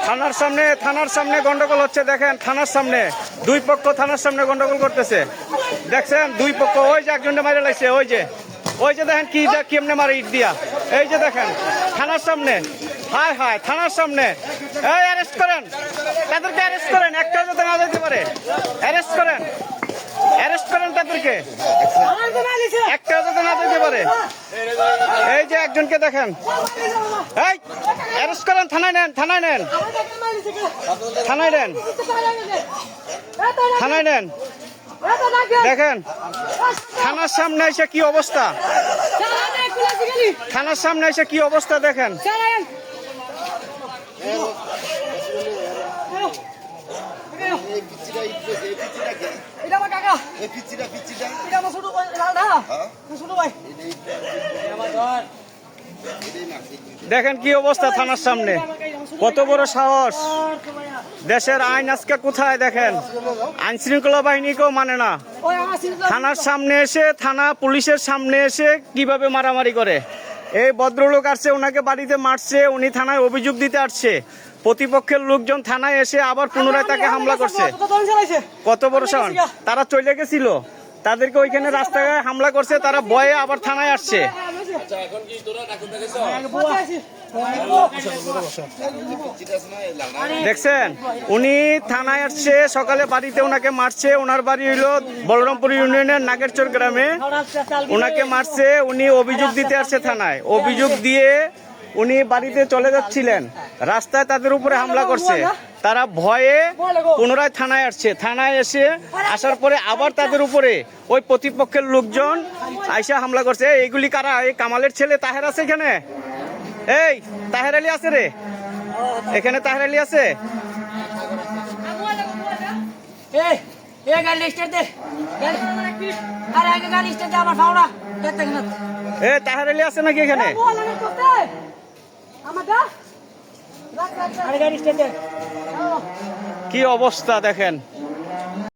থানার সামনে গন্ডগোল হচ্ছে। দেখেন থানার সামনে দুই পক্ষ থানার সামনে গন্ডগোল করতেছে। দেখছেন দুই পক্ষ। ওই যে একজনটা মারে লাগছে। ওই যে দেখেন কি কেমনে মারে ইট দিয়া। এই যে দেখেন থানার সামনে। হায় হায় থানার সামনে। এই অ্যারেস্ট করেন, তাদেরকে অ্যারেস্ট করেন। একটা যাতে না যেতে পারে অ্যারেস্ট করেন তাদেরকে, একটা যাতে না যেতে পারে। এই যে একজনকে দেখেন। এই অ্যারেস্ট করেন, থানায় নেন। দেখেন থানার সামনে এসে কি অবস্থা, দেখেন। দেখেন কি অবস্থা থানার সামনে, কত বড় সাহস। দেশের আইন আজকে কোথায় দেখেন। আইন শৃঙ্খলা বাহিনীকেও মানে না। থানার সামনে এসে, থানা পুলিশের সামনে এসে কিভাবে মারামারি করে। এই ভদ্রলোক আসছে, ওনাকে বাড়িতে মারছে, উনি থানায় অভিযোগ দিতে আসছে। প্রতিপক্ষের লোকজন থানায় এসে আবার পুনরায় তাকে হামলা করছে। কত বড় সাহস। তারা চলে গেছিল, তাদেরকে ওইখানে রাস্তায় হামলা করছে, তারা ভয়ে আবার থানায় আসছে। দেখছেন উনি থানায় আসছে সকালে, বাড়িতে ওনাকে মারছে। ওনার বাড়ি হইলো বলরামপুর ইউনিয়নের নাগেরচর গ্রামে। ওনাকে মারছে, উনি অভিযোগ দিতে আসছে থানায়। অভিযোগ দিয়ে উনি বাড়িতে চলে যাচ্ছিলেন, রাস্তায় তাদের উপরে হামলা করছে। তারা ভয়ে পুনরায় থানায় আসছে। থানায় আসার পরে আবার তাদের উপরে ওই প্রতিপক্ষের লোকজন আইসা হামলা করছে। এইগুলি কারা? এই কামালের ছেলে তাহের আছে এখানে। এই তাহের আলী আছে রে, এখানে তাহের আলী আছে। তাহের আলী আছে নাকি এখানে? কি অবস্থা দেখেন।